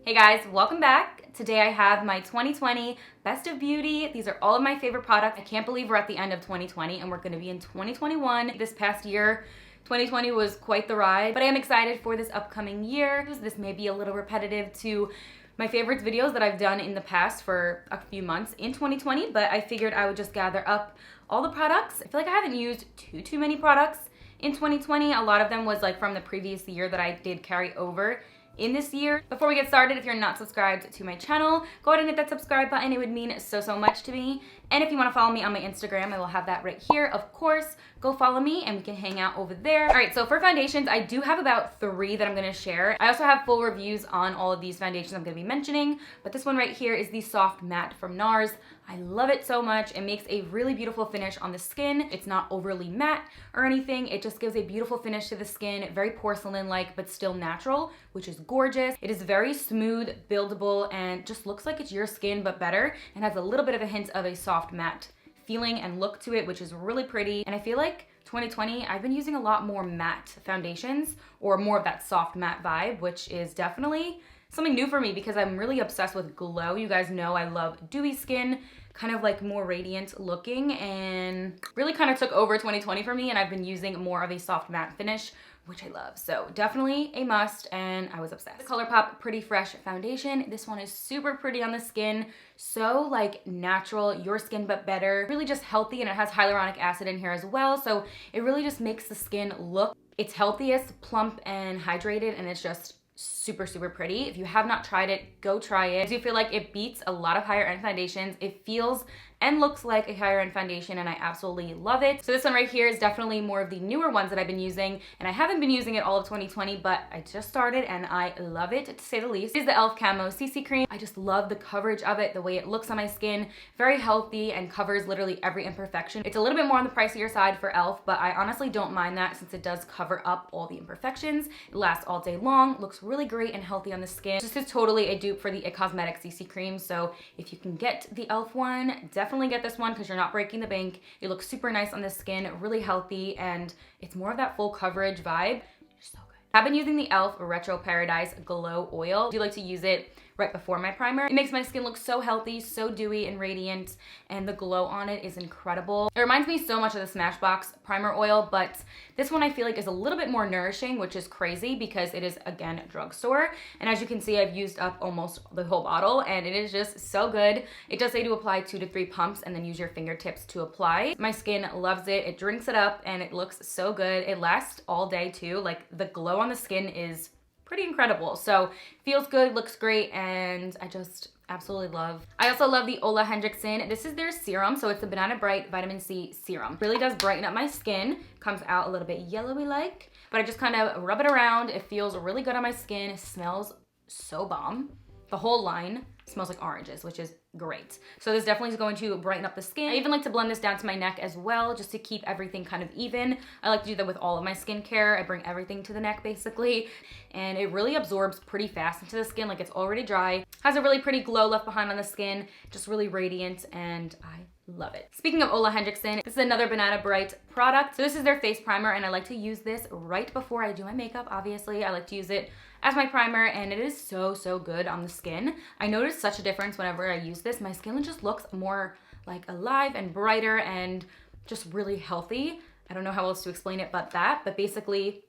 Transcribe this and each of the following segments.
Hey guys, welcome back. Today I have my 2020 Best of Beauty. These are all of my favorite products. I can't believe we're at the end of 2020 and we're gonna be in 2021. This past year, 2020 was quite the ride, but I am excited for this upcoming year. This may be a little repetitive to my favorites videos that I've done in the past for a few months in 2020, but I figured I would just gather up all the products. I feel like I haven't used too many products in 2020. A lot of them was like from the previous year that I did carry over in this year. Before we get started, if you're not subscribed to my channel, go ahead and hit that subscribe button. It would mean so much to me. And if you want to follow me on my Instagram, I will have that right here. Of course, go follow me and we can hang out over there. All right, so for foundations, I do have about 3 that I'm gonna share. I also have full reviews on all of these foundations I'm gonna be mentioning, but this one right here is the Soft Matte from NARS. I love it so much. It makes a really beautiful finish on the skin. It's not overly matte or anything. It just gives a beautiful finish to the skin, very porcelain-like, but still natural, which is gorgeous. It is very smooth, buildable, and just looks like it's your skin, but better, and has a little bit of a hint of a soft matte feeling and look to it, which is really pretty. And I feel like 2020, I've been using a lot more matte foundations or more of that soft matte vibe, which is definitely something new for me because I'm really obsessed with glow. You guys know I love dewy skin, kind of like more radiant looking, and really kind of took over 2020 for me, and I've been using more of a soft matte finish, which I love. So definitely a must, and I was obsessed. The ColourPop Pretty Fresh Foundation. This one is super pretty on the skin. So like natural, your skin but better. Really just healthy, and it has hyaluronic acid in here as well. So it really just makes the skin look its healthiest, plump and hydrated, and it's just super pretty. If you have not tried it, go try it. I do feel like it beats a lot of higher end foundations. It feels and looks like a higher end foundation, and I absolutely love it. So this one right here is definitely more of the newer ones that I've been using, and I haven't been using it all of 2020, but I just started and I love it, to say the least. This is the e.l.f. Camo CC Cream. I just love the coverage of it, the way it looks on my skin. Very healthy and covers literally every imperfection. It's a little bit more on the pricier side for e.l.f., but I honestly don't mind that since it does cover up all the imperfections. It lasts all day long, looks really great and healthy on the skin. This is totally a dupe for the It Cosmetics CC Cream, so if you can get the e.l.f. one, definitely get this one because you're not breaking the bank. It looks super nice on the skin, really healthy, and it's more of that full coverage vibe. It's so good. I've been using the e.l.f. Retro Paradise Glow Oil. I do like to use it right before my primer. It makes my skin look so healthy, so dewy and radiant, and the glow on it is incredible. It reminds me so much of the Smashbox primer oil, but this one I feel like is a little bit more nourishing, which is crazy because it is, again, drugstore. And as you can see, I've used up almost the whole bottle, and it is just so good. It does say to apply 2 to 3 pumps and then use your fingertips to apply. My skin loves it. It drinks it up, and it looks so good. It lasts all day too. Like, the glow on the skin is pretty incredible. So feels good, looks great, and I just absolutely love. I also love the Ole Henriksen. This is their serum, so it's the Banana Bright Vitamin C Serum. Really does brighten up my skin. Comes out a little bit yellowy like, but I just kind of rub it around. It feels really good on my skin. It smells so bomb. The whole line smells like oranges, which is great. So this definitely is going to brighten up the skin. I even like to blend this down to my neck as well, just to keep everything kind of even. I like to do that with all of my skincare. I bring everything to the neck basically, and it really absorbs pretty fast into the skin, like it's already dry. Has a really pretty glow left behind on the skin, just really radiant, and I love it. Speaking of Ole Henriksen, this is another Banana Bright product. So this is their face primer, and I like to use this right before I do my makeup. Obviously, I like to use it as my primer, and it is so good on the skin. I notice such a difference whenever I use this. My skin just looks more like alive and brighter and just really healthy. I don't know how else to explain it but that, but basically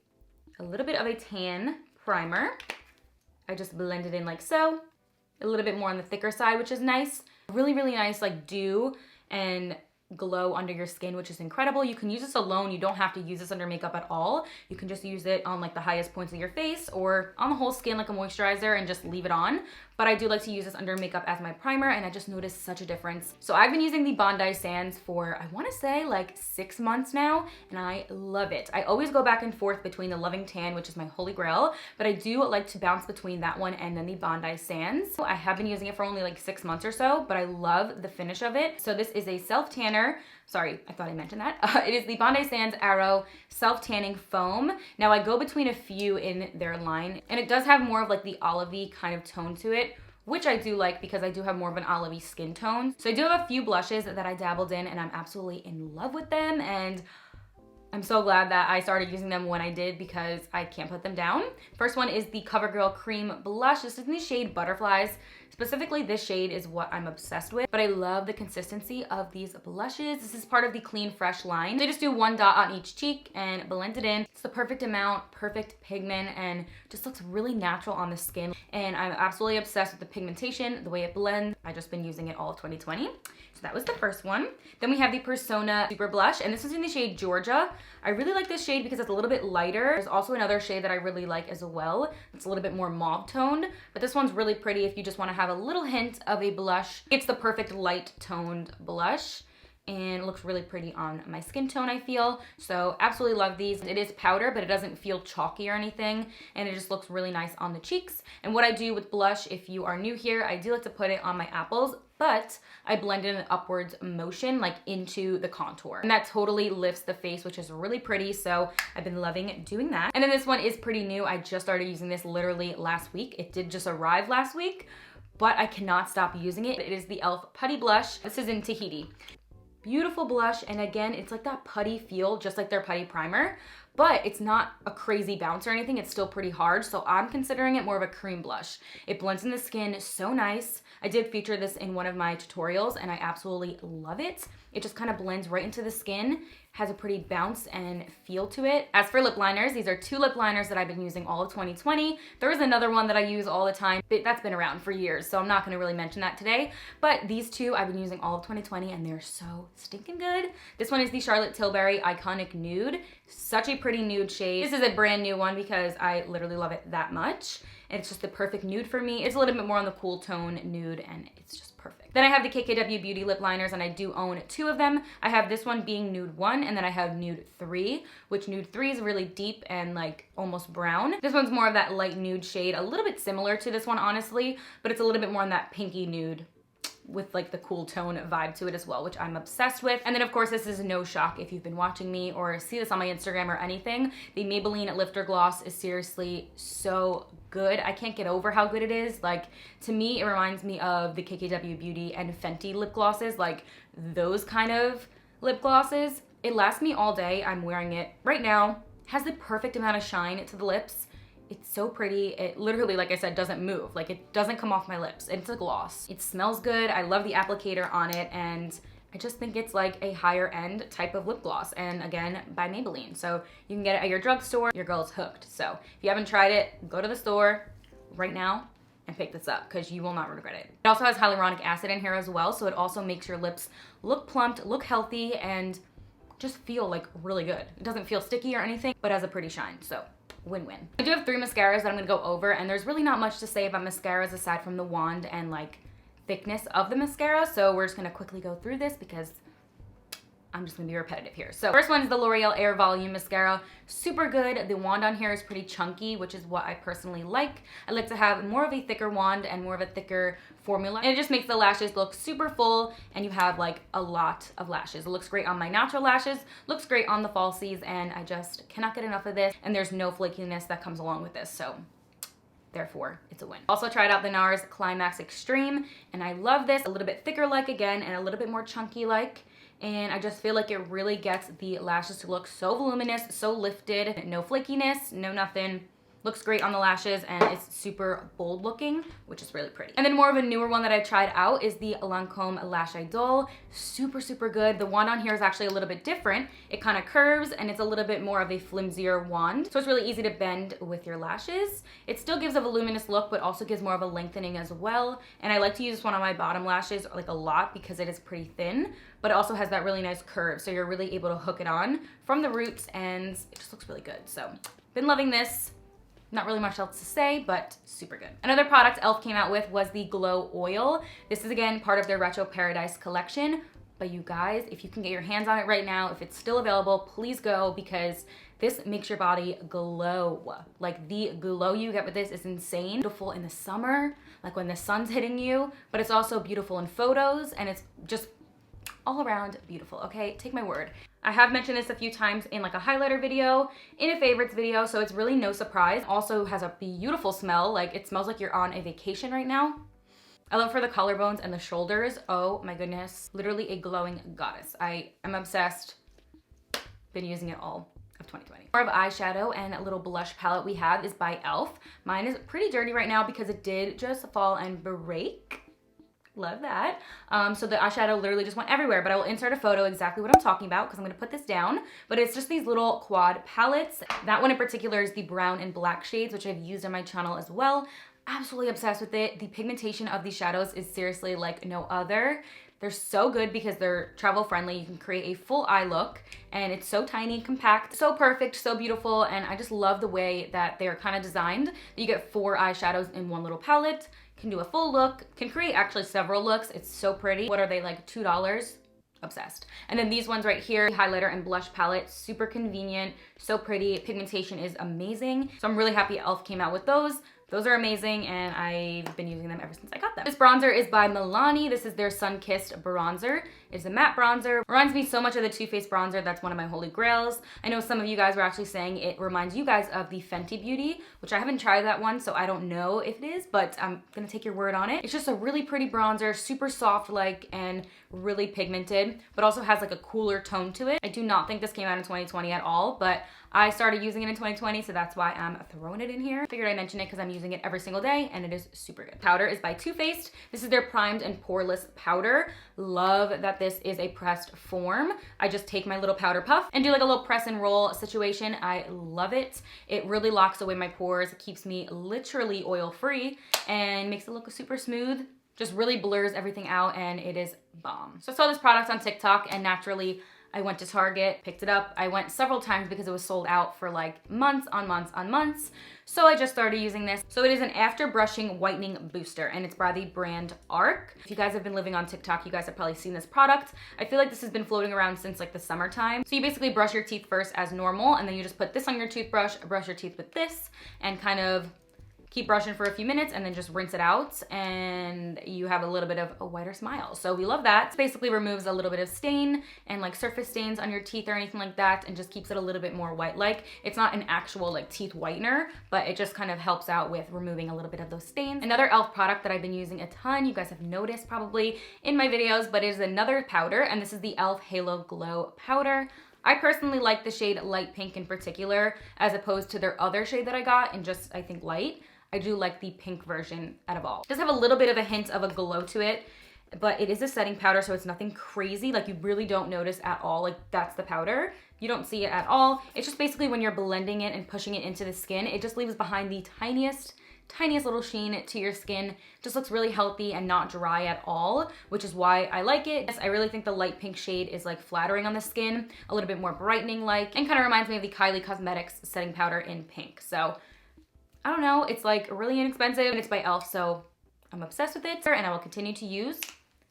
a little bit of a tan primer. I just blend it in like so. A little bit more on the thicker side, which is nice. Really nice like dew and glow under your skin, which is incredible. You can use this alone. You don't have to use this under makeup at all. You can just use it on like the highest points of your face or on the whole skin like a moisturizer and just leave it on. But I do like to use this under makeup as my primer, and I just noticed such a difference. So I've been using the Bondi Sands for, I wanna say like 6 months now, and I love it. I always go back and forth between the Loving Tan, which is my holy grail, but I do like to bounce between that one and then the Bondi Sands. So I have been using it for only like 6 months or so, but I love the finish of it. So this is a self-tanner. Sorry, I thought I mentioned that. It is the Bondi Sands Arrow Self-Tanning Foam. Now I go between a few in their line, and it does have more of like the olivey kind of tone to it, which I do like because I do have more of an olivey skin tone. So I do have a few blushes that I dabbled in, and I'm absolutely in love with them, and I'm so glad that I started using them when I did because I can't put them down. First one is the CoverGirl Cream Blush. This is in the shade Butterflies. Specifically, this shade is what I'm obsessed with, but I love the consistency of these blushes. This is part of the Clean Fresh line. They just do one dot on each cheek and blend it in. It's the perfect amount, perfect pigment, and just looks really natural on the skin. And I'm absolutely obsessed with the pigmentation, the way it blends. I've just been using it all of 2020. So that was the first one. Then we have the Persona Super Blush, and this is in the shade Georgia. I really like this shade because it's a little bit lighter. There's also another shade that I really like as well. It's a little bit more mauve toned, but this one's really pretty if you just want to have a little hint of a blush. It's the perfect light toned blush, and it looks really pretty on my skin tone, I feel. So absolutely love these. It is powder, but it doesn't feel chalky or anything, and it just looks really nice on the cheeks. And what I do with blush, if you are new here, I do like to put it on my apples, but I blend in an upwards motion, like into the contour. And that totally lifts the face, which is really pretty. So I've been loving doing that. And then this one is pretty new. I just started using this literally last week. It did just arrive last week, but I cannot stop using it. It is the e.l.f. Putty Blush. This is in Tahiti. Beautiful blush, and again, it's like that putty feel, just like their putty primer, but it's not a crazy bounce or anything. It's still pretty hard, so I'm considering it more of a cream blush. It blends in the skin so nice. I did feature this in one of my tutorials, and I absolutely love it. It just kind of blends right into the skin, has a pretty bounce and feel to it. As for lip liners, these are 2 lip liners that I've been using all of 2020. There is another one that I use all the time, but that's been around for years, so I'm not gonna really mention that today. But these 2 I've been using all of 2020, and they're so stinking good. This one is the Charlotte Tilbury Iconic Nude. Such a pretty nude shade. This is a brand new one because I literally love it that much. And it's just the perfect nude for me. It's a little bit more on the cool tone nude, and it's just perfect. Then I have the KKW Beauty lip liners, and I do own 2 of them. I have this one being nude 1, and then I have nude 3, which nude 3 is really deep and like almost brown. This one's more of that light nude shade, a little bit similar to this one, honestly, but it's a little bit more on that pinky nude with like the cool tone vibe to it as well, which I'm obsessed with. And then of course, this is no shock if you've been watching me or see this on my Instagram or anything. The Maybelline Lifter Gloss is seriously so good. I can't get over how good it is. Like, to me, it reminds me of the KKW Beauty and Fenty lip glosses, like those kind of lip glosses. It lasts me all day. I'm wearing it right now. Has the perfect amount of shine to the lips. It's so pretty. It literally, like I said, doesn't move. Like, it doesn't come off my lips. It's a gloss. It smells good. I love the applicator on it, and I just think it's like a higher end type of lip gloss, and again, by Maybelline. So you can get it at your drugstore. Your girl's hooked. So if you haven't tried it, go to the store right now and pick this up because you will not regret it. It also has hyaluronic acid in here as well, so it also makes your lips look plumped, look healthy, and just feel like really good. It doesn't feel sticky or anything, but has a pretty shine, so win-win. I do have 3 mascaras that I'm gonna go over, and there's really not much to say about mascaras aside from the wand and like thickness of the mascara, so we're just gonna quickly go through this because I'm just gonna be repetitive here. So first one is the L'Oreal Air Volume Mascara. Super good. The wand on here is pretty chunky, which is what I personally like. I like to have more of a thicker wand and more of a thicker formula. And it just makes the lashes look super full, and you have like a lot of lashes. It looks great on my natural lashes, looks great on the falsies, and I just cannot get enough of this. And there's no flakiness that comes along with this, so therefore, it's a win. Also tried out the NARS Climax Extreme, and I love this. A little bit thicker like again, and a little bit more chunky like. And I just feel like it really gets the lashes to look so voluminous, so lifted, no flakiness, no nothing. Looks great on the lashes, and it's super bold looking, which is really pretty. And then more of a newer one that I tried out is the Lancome Lash Idol. Super, super good. The wand on here is actually a little bit different. It kind of curves, and it's a little bit more of a flimsier wand. So it's really easy to bend with your lashes. It still gives a voluminous look, but also gives more of a lengthening as well. And I like to use this one on my bottom lashes like a lot because it is pretty thin, but it also has that really nice curve. So you're really able to hook it on from the roots, and it just looks really good. So been loving this. Not really much else to say, but super good. Another product e.l.f. came out with was the Glow Oil. This is again part of their Retro Paradise collection, but you guys, if you can get your hands on it right now, if it's still available, please go, because this makes your body glow. Like, the glow you get with this is insane. Beautiful in the summer, like when the sun's hitting you, but it's also beautiful in photos, and it's just all around beautiful, okay? Take my word. I have mentioned this a few times in like a highlighter video, in a favorites video, so it's really no surprise. Also has a beautiful smell, like it smells like you're on a vacation right now. I love for the collarbones and the shoulders. Oh my goodness, literally a glowing goddess. I am obsessed. been using it all of 2020. More of eyeshadow and a little blush palette we have is by e.l.f. Mine is pretty dirty right now because it did just fall and break. Love that. So the eyeshadow literally just went everywhere, but I will insert a photo exactly what I'm talking about because I'm gonna put this down. But it's just these little quad palettes. That one in particular is the brown and black shades, which I've used on my channel as well. Absolutely obsessed with it. The pigmentation of these shadows is seriously like no other. They're so good because they're travel friendly. You can create a full eye look and it's so tiny, compact, so perfect, so beautiful. And I just love the way that they're kind of designed. That you get 4 eyeshadows in one little palette, can do a full look, can create actually several looks. It's so pretty. What are they, like $2? Obsessed. And then these ones right here, highlighter and blush palette, super convenient, so pretty. Pigmentation is amazing. So I'm really happy e.l.f. came out with those. Those are amazing and I've been using them ever since I got them. This bronzer is by Milani. This is their Sun Kissed bronzer. It's a matte bronzer. Reminds me so much of the Too Faced bronzer. That's one of my holy grails. I know some of you guys were actually saying it reminds you guys of the Fenty Beauty, which I haven't tried that one, so I don't know if it is, but I'm gonna take your word on it. It's just a really pretty bronzer, super soft like and really pigmented, but also has like a cooler tone to it. I do not think this came out in 2020 at all, but I started using it in 2020, so that's why I'm throwing it in here. Figured I'd mention it because I'm using it every single day and it is super good. Powder is by Too Faced. This is their primed and poreless powder. Love that this is a pressed form. I just take my little powder puff and do like a little press and roll situation. I love it. It really locks away my pores. It keeps me literally oil free and makes it look super smooth. Just really blurs everything out and it is bomb. So I saw this product on TikTok and naturally I went to Target, picked it up. I went several times because it was sold out for like months on months on months. So I just started using this. So it is an after brushing whitening booster and it's by the brand Arc. If you guys have been living on TikTok, you guys have probably seen this product. I feel like this has been floating around since like the summertime. So you basically brush your teeth first as normal and then you just put this on your toothbrush, brush your teeth with this and kind of keep brushing for a few minutes and then just rinse it out and you have a little bit of a whiter smile. So we love that. It basically removes a little bit of stain and like surface stains on your teeth or anything like that and just keeps it a little bit more white-like. It's not an actual like teeth whitener, but it just kind of helps out with removing a little bit of those stains. Another e.l.f. product that I've been using a ton, you guys have noticed probably in my videos, but it is another powder and this is the e.l.f. Halo Glow Powder. I personally like the shade Light Pink in particular as opposed to their other shade that I got in just, I think, light. I do like the pink version out of all. It does have a little bit of a hint of a glow to it, but it is a setting powder, so it's nothing crazy. Like you really don't notice at all, like that's the powder. You don't see it at all. It's just basically when you're blending it and pushing it into the skin, it just leaves behind the tiniest little sheen to your skin. Just looks really healthy and not dry at all, which is why I like it. Yes, I really think the light pink shade is like flattering on the skin, a little bit more brightening like, and kind of reminds me of the Kylie Cosmetics setting powder in pink. So I don't know, it's like really inexpensive and it's by e.l.f. so I'm obsessed with it and I will continue to use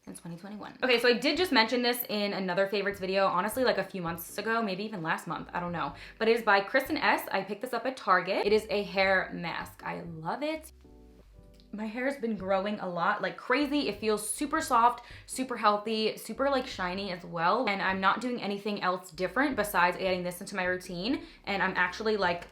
in 2021. Okay, so I did just mention this in another favorites video, honestly like a few months ago, maybe even last month, I don't know. But it is by Kristen S. I picked this up at Target. It is a hair mask. I love it. My hair has been growing a lot, like crazy. It feels super soft, super healthy, super like shiny as well. And I'm not doing anything else different besides adding this into my routine. And I'm actually like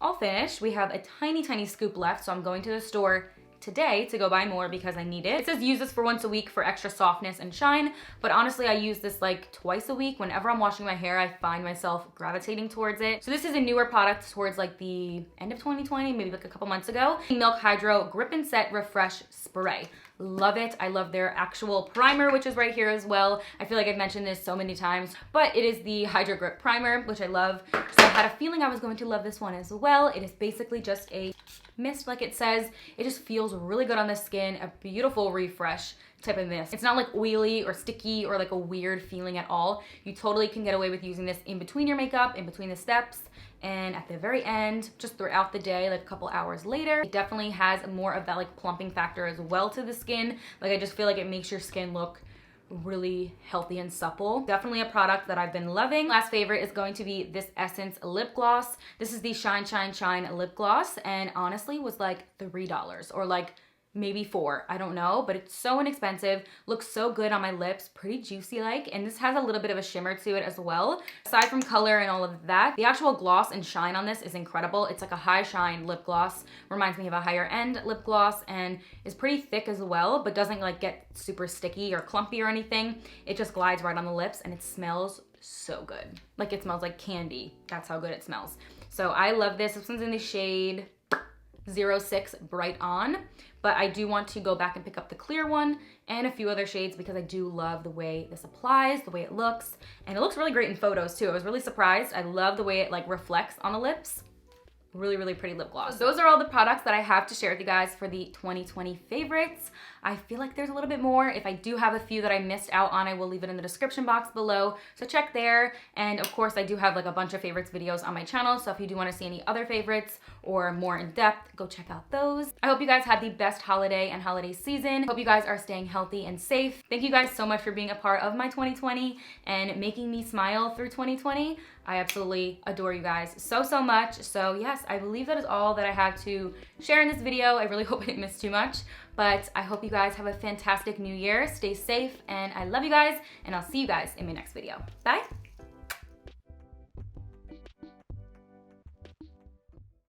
all finished. We have a tiny scoop left, so I'm going to the store today to go buy more because I need it. It says use this for once a week for extra softness and shine, but honestly I use this like twice a week. Whenever I'm washing my hair, I find myself gravitating towards it. So this is a newer product towards like the end of 2020, maybe like a couple months ago. Milk Hydro Grip and Set Refresh Spray. Love it. I love their actual primer, which is right here as well. I feel like I've mentioned this so many times, but it is the Hydro Grip Primer, which I love. So I had a feeling I was going to love this one as well. It is basically just a mist, like it says. It just feels really good on the skin, a beautiful refresh type of mist. It's not like oily or sticky or like a weird feeling at all. You totally can get away with using this in between your makeup, in between the steps, and at the very end, just throughout the day, like a couple hours later. It definitely has more of that like plumping factor as well to the skin. Like I just feel like it makes your skin look really healthy and supple. Definitely a product that I've been loving. Last favorite is going to be this Essence lip gloss. This is the Shine Shine Shine lip gloss and honestly was like $3 or like maybe $4, I don't know, but it's so inexpensive, looks so good on my lips, pretty juicy like, and this has a little bit of a shimmer to it as well. Aside from color and all of that, the actual gloss and shine on this is incredible. It's like a high shine lip gloss, reminds me of a higher end lip gloss, and is pretty thick as well, but doesn't like get super sticky or clumpy or anything. It just glides right on the lips and it smells so good. Like it smells like candy. That's how good it smells. So I love this. This one's in the shade 06 Bright On, but I do want to go back and pick up the clear one and a few other shades because I do love the way this applies, the way it looks, and it looks really great in photos too. I was really surprised. I love the way it like reflects on the lips. Really, really pretty lip gloss. So those are all the products that I have to share with you guys for the 2020 favorites. I feel like there's a little bit more. If I do have a few that I missed out on, I will leave it in the description box below. So check there. And of course, I do have like a bunch of favorites videos on my channel. So if you do want to see any other favorites or more in depth, go check out those. I hope you guys had the best holiday and holiday season. Hope you guys are staying healthy and safe. Thank you guys so much for being a part of my 2020 and making me smile through 2020. I absolutely adore you guys so, so much. So yes, I believe that is all that I have to share in this video. I really hope I didn't miss too much, but I hope you guys have a fantastic new year. Stay safe, and I love you guys, and I'll see you guys in my next video. Bye.